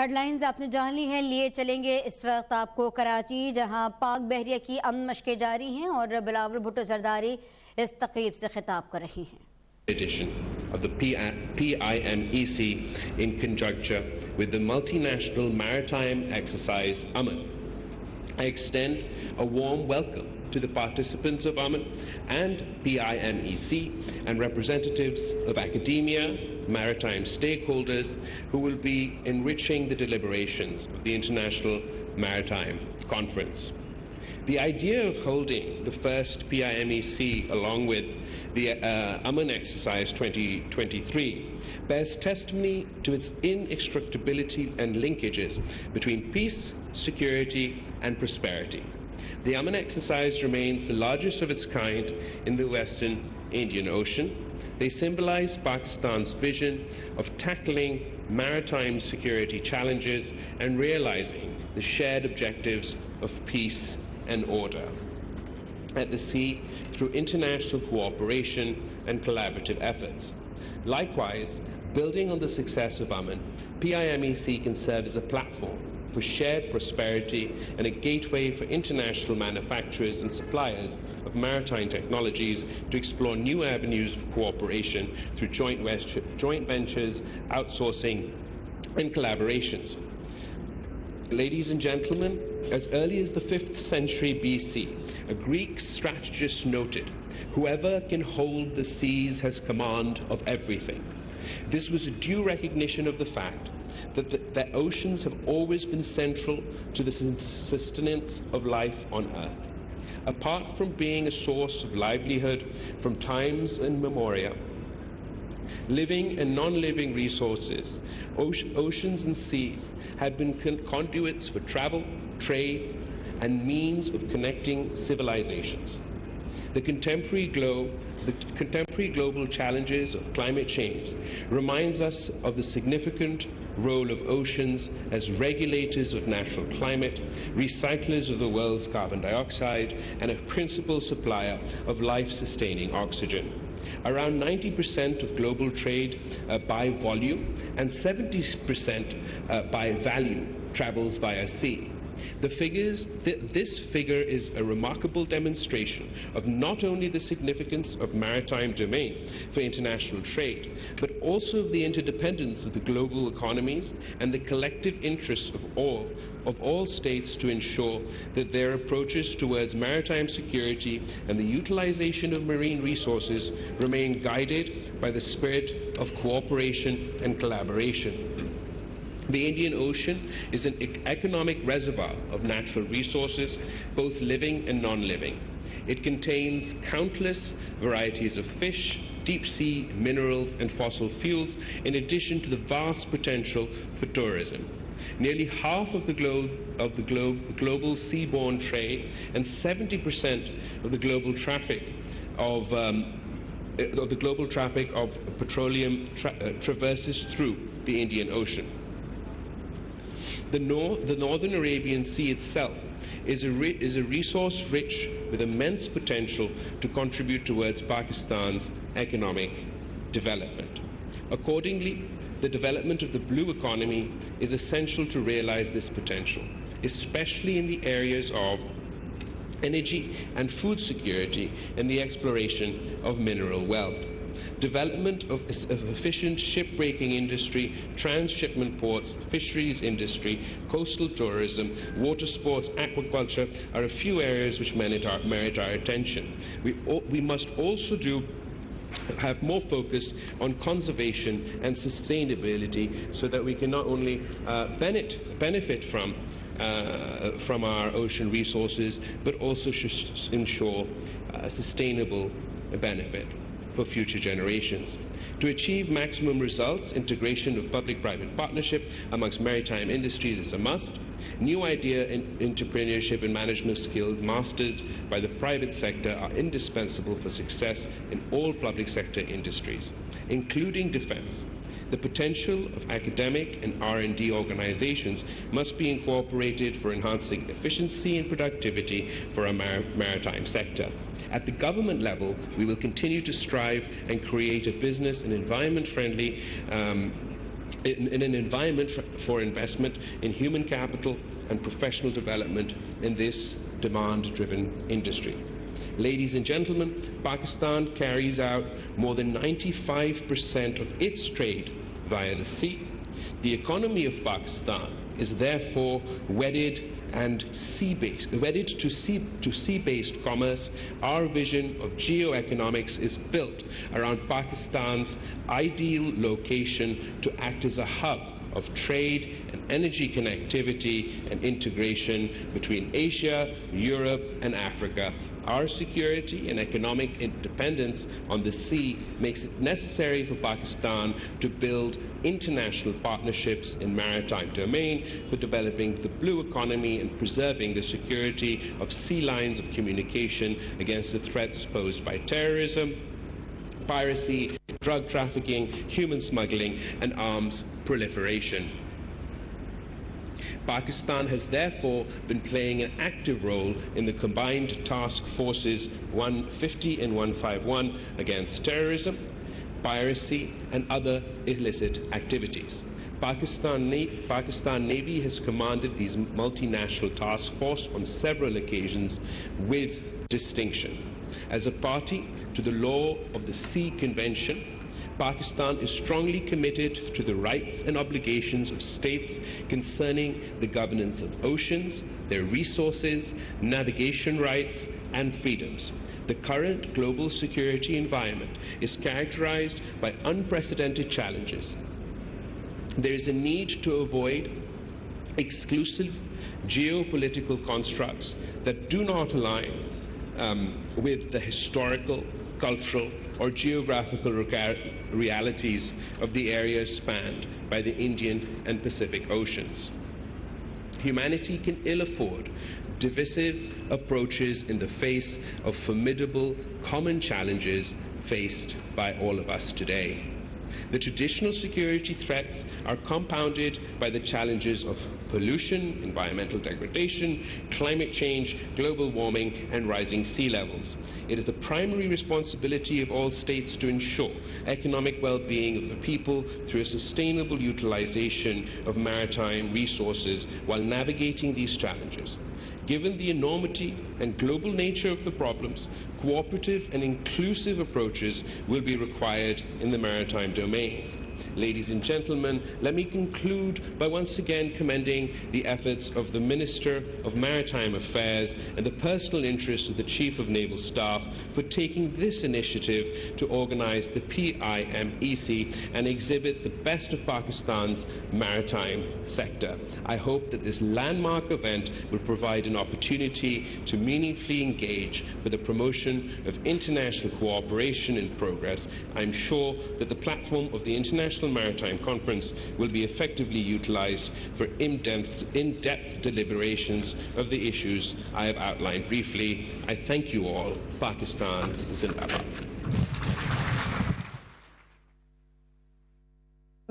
Headlines आपने जान ली हैं, लिए चलेंगे इस वक्त आपको कराची, जहां पाक बहरिया की अमन मशकें जारी हैं और बिलावल भुट्टो जरदारी इस तकरीब से खिताब कर रही हैं। Edition of the PIMEC in conjunction with the multinational maritime exercise Aman. I extend a warm welcome to the participants of Aman and PIMEC and representatives of academia, maritime stakeholders who will be enriching the deliberations of the International Maritime Conference. The idea of holding the first PIMEC along with the Aman Exercise 2023 bears testimony to its inextricability and linkages between peace, security and prosperity. The Aman Exercise remains the largest of its kind in the Western Indian Ocean. They symbolize Pakistan's vision of tackling maritime security challenges and realizing the shared objectives of peace and order at the sea through international cooperation and collaborative efforts. Likewise, building on the success of Aman, PIMEC can serve as a platform for shared prosperity and a gateway for international manufacturers and suppliers of maritime technologies to explore new avenues of cooperation through joint ventures, outsourcing, and collaborations. Ladies and gentlemen, as early as the 5th century BC, a Greek strategist noted, "Whoever can hold the seas has command of everything." This was a due recognition of the fact that the oceans have always been central to the sustenance of life on Earth. Apart from being a source of livelihood from times immemorial, living and non-living resources, oceans and seas have been conduits for travel, trade, and means of connecting civilizations. The contemporary global challenges of climate change reminds us of the significant role of oceans as regulators of natural climate, recyclers of the world's carbon dioxide, and a principal supplier of life-sustaining oxygen. Around 90% of global trade by volume and 70% by value travels via sea. This figure is a remarkable demonstration of not only the significance of maritime domain for international trade, but also of the interdependence of the global economies and the collective interests of all states to ensure that their approaches towards maritime security and the utilization of marine resources remain guided by the spirit of cooperation and collaboration. The Indian Ocean is an economic reservoir of natural resources, both living and non-living. It contains countless varieties of fish, deep-sea minerals and fossil fuels, in addition to the vast potential for tourism. Nearly half of the global seaborne trade and 70% of the global traffic of petroleum traverses through the Indian Ocean. The Northern Arabian Sea itself is a resource rich with immense potential to contribute towards Pakistan's economic development. Accordingly, the development of the blue economy is essential to realize this potential, especially in the areas of energy and food security and the exploration of mineral wealth. Development of efficient shipbreaking industry, transshipment ports, fisheries industry, coastal tourism, water sports, aquaculture are a few areas which merit our attention. We must also have more focus on conservation and sustainability so that we can not only benefit from our ocean resources, but also ensure a sustainable benefit for future generations. To achieve maximum results, integration of public-private partnership amongst maritime industries is a must. New idea entrepreneurship and management skills mastered by the private sector are indispensable for success in all public sector industries, including defense. The potential of academic and R&D organizations must be incorporated for enhancing efficiency and productivity for our maritime sector. At the government level, we will continue to strive and create a business and environment-friendly in an environment for investment in human capital and professional development in this demand-driven industry. Ladies and gentlemen, Pakistan carries out more than 95% of its trade via the sea. The economy of Pakistan is therefore wedded to sea-based commerce. Our vision of geoeconomics is built around Pakistan's ideal location to act as a hub of trade and energy connectivity and integration between Asia, Europe, and Africa. Our security and economic independence on the sea makes it necessary for Pakistan to build international partnerships in maritime domain for developing the blue economy and preserving the security of sea lines of communication against the threats posed by terrorism, piracy, drug trafficking, human smuggling, and arms proliferation. Pakistan has therefore been playing an active role in the combined task forces 150 and 151 against terrorism, piracy, and other illicit activities. Pakistan Navy has commanded these multinational task force on several occasions with distinction. As a party to the law of the Sea Convention, Pakistan is strongly committed to the rights and obligations of states concerning the governance of oceans, their resources, navigation rights, and freedoms. The current global security environment is characterized by unprecedented challenges. There is a need to avoid exclusive geopolitical constructs that do not align with the historical, cultural, or geographical realities of the areas spanned by the Indian and Pacific Oceans. Humanity can ill afford divisive approaches in the face of formidable common challenges faced by all of us today. The traditional security threats are compounded by the challenges of pollution, environmental degradation, climate change, global warming, and rising sea levels. It is the primary responsibility of all states to ensure economic well-being of the people through a sustainable utilization of maritime resources while navigating these challenges. Given the enormity and global nature of the problems, cooperative and inclusive approaches will be required in the maritime domain. Ladies and gentlemen, let me conclude by once again commending the efforts of the Minister of Maritime Affairs and the personal interest of the Chief of Naval Staff for taking this initiative to organize the PIMEC and exhibit the best of Pakistan's maritime sector. I hope that this landmark event will provide an opportunity to meaningfully engage for the promotion of international cooperation and progress. I'm sure that the platform of the International Maritime Conference will be effectively utilized for in-depth deliberations of the issues I have outlined briefly. I thank you all. Pakistan Zindabad.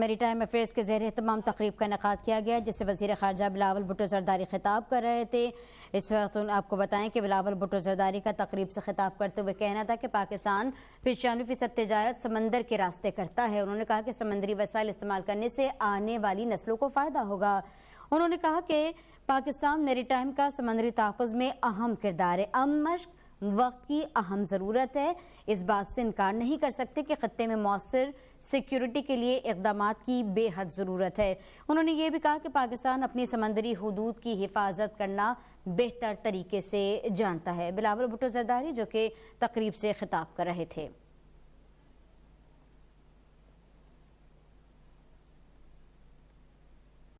Maritime affairs के ज़ेर तमाम तकरीब का इनेकाद किया गया जिससे वज़ीर ख़ारजा बिलावल भुट्टो ज़रदारी खिताब कर रहे थे। इस वक्त आपको बताएं कि बिलावल भुट्टो ज़रदारी का तकरीब से खिताब करते हुए कहना था कि पाकिस्तान 95% तिजारत समंदर के रास्ते करता है। उन्होंने कहा कि समंदरी वसाइल इस्तेमाल करने से आने वाली नस्लों को फ़ायदा होगा। उन्होंने कहा कि पाकिस्तान मैरीटाइम का समंदरी तहफ़्फ़ुज़ में अहम किरदार है। मशक़ वक्त की अहम ज़रूरत है। इस बात से इनकार नहीं कर सकते कि ख़त्ते में मौसर सिक्योरिटी के लिए इक़दामात की बेहद ज़रूरत है। उन्होंने ये भी कहा कि पाकिस्तान अपनी समंदरी हुदूद की हिफाजत करना बेहतर तरीके से जानता है। बिलावल भुट्टो ज़रदारी जो कि तकरीब से खिताब कर रहे थे।